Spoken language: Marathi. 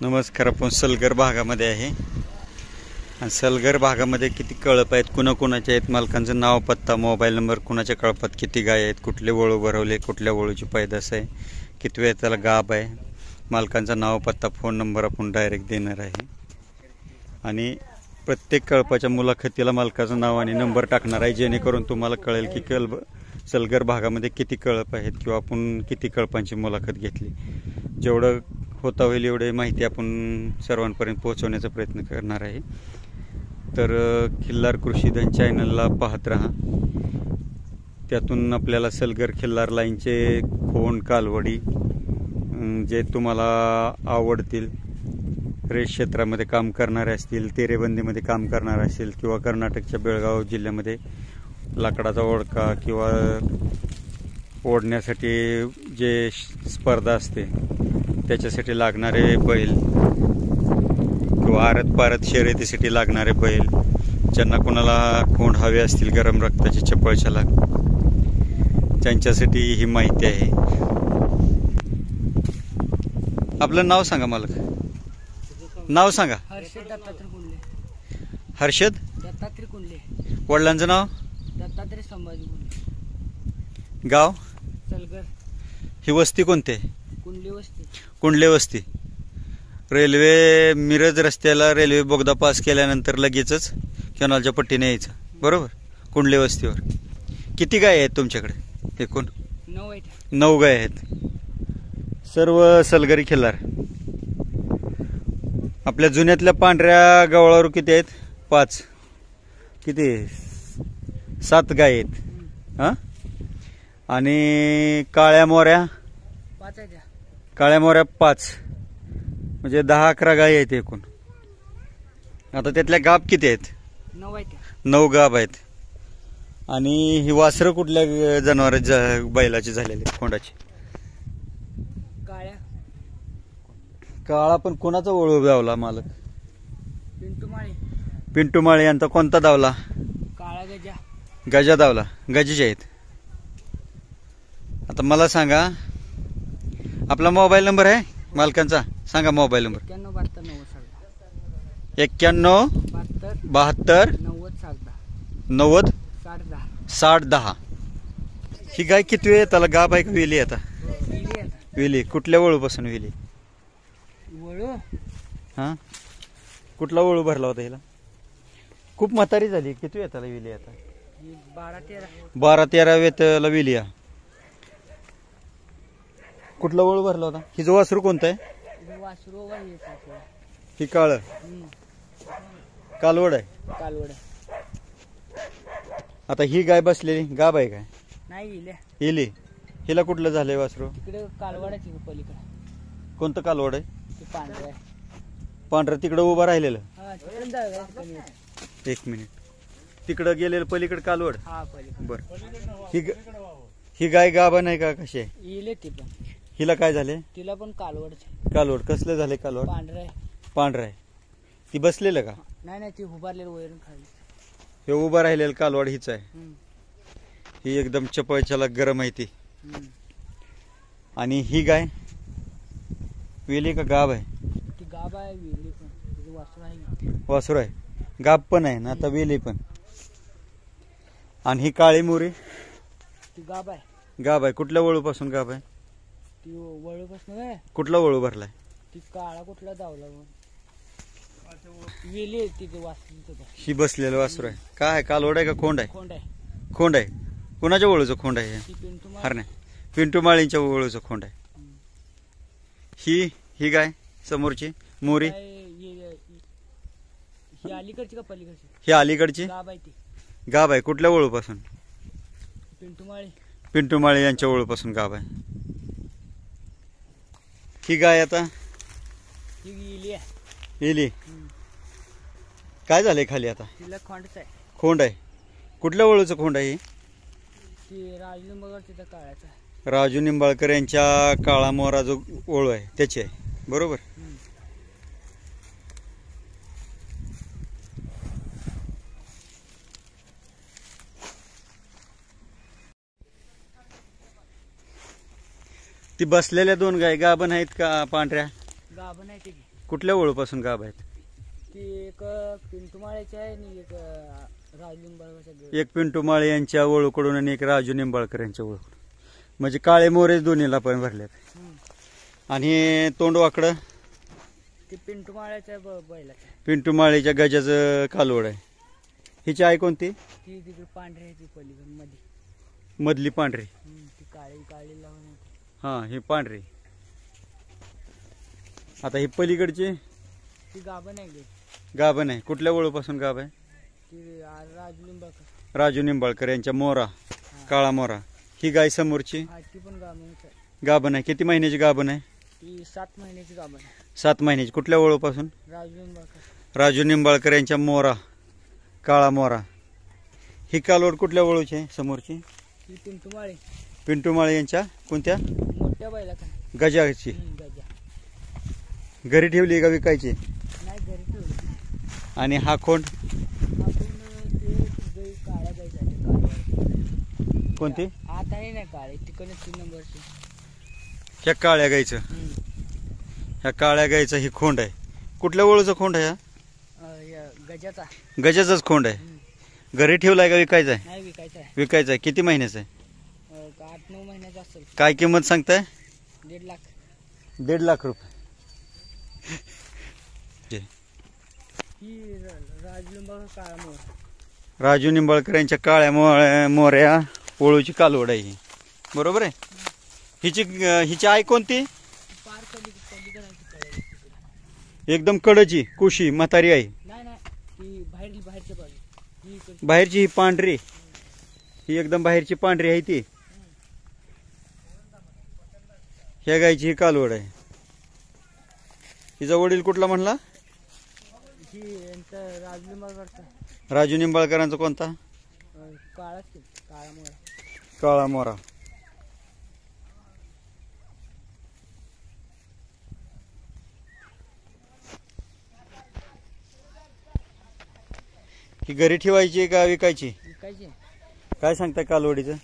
नमस्कार. आपण सलगर भागामध्ये आहे आणि सलगर भागामध्ये किती कळप आहेत, कुणाकुणाचे आहेत, मालकांचं नाव, पत्ता, मोबाईल नंबर, कुणाच्या कळपात किती गाय आहेत, कुठले वळू भरवले, कुठल्या वळूची पैदास आहे, किती वेळ त्याला गाभ आहे, मालकांचं नाव, पत्ता, फोन नंबर आपण डायरेक्ट देणार आहे. आणि प्रत्येक कळपाच्या मुलाखतीला मालकाचं नाव आणि नंबर टाकणार आहे, जेणेकरून तुम्हाला कळेल की सलगर भागामध्ये किती कळप आहेत किंवा आपण किती कळपांची मुलाखत घेतली. जेवढं होता होईल एवढी माहिती आपण सर्वांपर्यंत पोहोचवण्याचा प्रयत्न करणार आहे. तर खिल्लार कृषीधन चॅनलला पाहत राहा. त्यातून आपल्याला सलगर खिल्लार लाईनचे खोंड, कालवडी जे तुम्हाला आवडतील, रेस क्षेत्रामध्ये काम करणारे असतील, तेरेबंदीमध्ये काम करणारे असतील किंवा कर्नाटकच्या बेळगाव जिल्ह्यामध्ये लाकडाचा ओढका किंवा ओढण्यासाठी जे स्पर्धा असते त्याच्यासाठी लागणारे बैल किंवा आरत पारत शर्यतीसाठी लागणारे बैल, ज्यांना कोणाला खोंड हवे असतील गरम रक्ताची चपळ छलाक, त्यांच्यासाठी ही माहिती आहे. आपलं नाव सांगा मालक. नाव सांगा. हर्षद दत्तात्रय कुंडले. हर्षद दत्तात्रय कुंडले. वडिलांचं नाव? दत्तात्रय संभाजी कुंडले. गाव? सलगर. ही वस्ती कोणती आहे? कुंडले वस्ती. कुंडले वस्ती. रेल्वे मिरज रस्त्याला रेल्वे बोगदा पास केल्यानंतर लगेचच कॅनॉलच्या पट्टीने यायचं, बरोबर? कुंडले वस्तीवर. किती गाय आहेत तुमच्याकडे एकूण? 9 आहेत. 9 गाय आहेत. सर्व सलगरी खिल्लार. आपल्या जुन्यातल्या पांढऱ्या गवळावर किती आहेत? 5. किती? 7 गाय आहेत. हा. आणि काळ्या मोऱ्या? 5 आहेत. काळ्या मोऱ्या 5, म्हणजे 10-11 गाय आहेत एकूण. आता त्यातल्या गाभ किती आहेत? 9 आहेत. 9 गाभ आहेत. आणि ही वासरं कुठल्या जनावरांची, बैलाची झालेली खोंडाची? काळ्या. काळा पण कोणाचा ओळू धावला मालक? पिंटू माळी. पिंटू माळी यांचा कोणता धावला? काळा गजा. गजा धावला. गजेचे आहेत. आता मला सांगा, आपला मोबाईल नंबर आहे मालकांचा? सांगा मोबाईल नंबर. 91 72 90 60 10. ही गाय किती वेळ त्याला गाभ आहे का वेली? आता वेली. कुठल्या वळूपासून वेली? वळू. हा. कुठला वळू भरला होता हिला? खूप म्हातारी झाली. किती वेळ त्याला वेली? आता 12-13 वेळ त्याला वेली. कुठला वळू भरला होता? हिचं वासरू कोणतं आहे? ही काळ कालवड आहे. कालवड. आता ही गाय बसलेली गाभ आहे काय? नाही. इली. हिला कुठलं झालंय वासरू? तिकडे कालवडाची पलीकडे. कोणतं कालवड आहे? पांढरा. पांढरं तिकडं उभं राहिलेलं. 1 मिनिट. तिकडं गेलेलं पलीकडे कालवड. बर. ही गाय गाभा नाही का? कशी आहे? ती पण. हिला काय झाले? तिला पण कालवड. कालवड कसले झाले? कालवड पांढरा आहे. पांढरा आहे. ती बसलेलं का? नाही, ती उभारलेलं वैरून खाली. हे उभं राहिलेलं कालवड हीच आहे. ही एकदम चपळच्याला गरम आहे ती. आणि ही गाय वेली का गाभ आहे? ती गाभ आहे. वेली पण. वासरू आहे. वासरू आहे. गाभ पण आहे ना आता, वेली पण. आणि ही काळी मोरी? ती गाभ आहे. गाभ आहे. कुठल्या वळूपासून गाभ आहे? ती वळूपासून. कुठला वळू भरलाय? ती काळा कुठला धावला वेली. तिथे वासरू. ही बसलेलं वासरू आहे. काय आहे? कालवड आहे का खोंड आहे? खोंड आहे. खोंड आहे. कुणाच्या वळूचं खोंड आहे? हरण्या पिंटू माळींच्या वळूचं खोंड आहे. ही गाय समोरची मोरी? ही अलीकडची का पलीकडची? ही अलीकडची गाभ आहे. ती गाभ आहे. कुठल्या वळूपासून? पिंटू माळी. पिंटू माळी यांच्या वळूपासून गाभ आहे. ही गाय आता इली. काय झालंय खाली? आता तिला खोंडच आहे. खोंड आहे. कुठल्या वळूचं खोंड आहे? ती राजू निंबाळकर काळाचा. राजू निंबाळकर यांच्या काळा मोरा जो ओळू आहे त्याची आहे, बरोबर? ती बसलेल्या 2 गाय गाभण आहेत का पांढऱ्या? गाभण आहे ती. कुठल्या वळूपासून गाभ आहेत? ती एक पिंटू माळ्याची आहे आणि एक राजू लिंबाळकरच्या एक पिंटू माळे यांच्या वळूकडून आणि एक राजू निंबाळकर यांच्या वळूकडून. म्हणजे काळे मोरे दोन्हीला पण भरलेत. आणि तोंड वाकडं ते पिंटू माळ्याच्या बैलाचं. पिंटू माळेच्या गजाचं कालवड आहे. हिची आई कोणती? ती तिकडे पांढरी आहे ती पलीकडे मध्ये. मधली पांढरी. ती काळी काळी लावून होती. हा ही पांढरी. आता ही पलीकडची ती गाभण आहे गे. गाभण आहे. कुठल्या वळूपासून गाभ आहे? ती राजू लिंबाळकर. राजू निंबाळकर यांच्या मोरा, काळा मोरा. ही गाय समोरची हा ती पण गाभणच आहे. गाभण आहे. किती महिन्याची गाभण आहे? ती 7 महिन्याची गाभण आहे. 7 महिन्याची. कुठल्या वळूपासून? राजू लिंबाळकर. राजू निंबाळकर यांच्या मोरा, काळा मोरा. ही कालवड कुठल्या वळूची आहे समोरची? ती पिंटू माळे. पिंटू माळे यांच्या कोणत्या? मोठ्या बैलाचा. गजाची. गजा. घरी ठेवली का विकायची? नाही घरी ठेवली. आणि हा खोंड आपण ते काळ्या गायचा आहे. कोणती? आता आहे नाही काळे तिकडे 3 नंबरची. ह्या काळ्या गाईचं. ह्या काळ्या गाईचं ही खोंड आहे. कुठल्या वळूचा खोंड आहे? गजाचा. गजाचाच खोंड आहे. घरी ठेवलाय का विकायचा आहे? नाही विकायचा आहे. विकायचा आहे. किती महिन्याचा आहे? 8-9 महिन्याचा असेल. काय किंमत सांगताय? 1.5 लाख. 1.5 लाख रुपये. ही राजू लिंबाळकर काळा मोर. राजू निंबाळकर यांच्या काळ्या मोऱ्या वळूची कालवड आहे ही. बरोबर आहे. हिची आई कोणती? पार पलीकडे एकदम कडची कुशी म्हातारी आहे. नाही नाही ती बाहेरच्या बाजू. ही इकडची. बाहेरची ही पांढरी. ही एकदम बाहेरची पांढरी आहे ती. ह्या गायची ही कालवड आहे. हिचा वडील कुठला म्हणला? ही यांचा राजू लिंबाळकरचा. राजू निंबाळकरांचा कोणता? काळाच की काळा मोर. काळा मोरा. ही घरी ठेवायची का विकायची? विकायची. काय सांगताय कालवडीचं?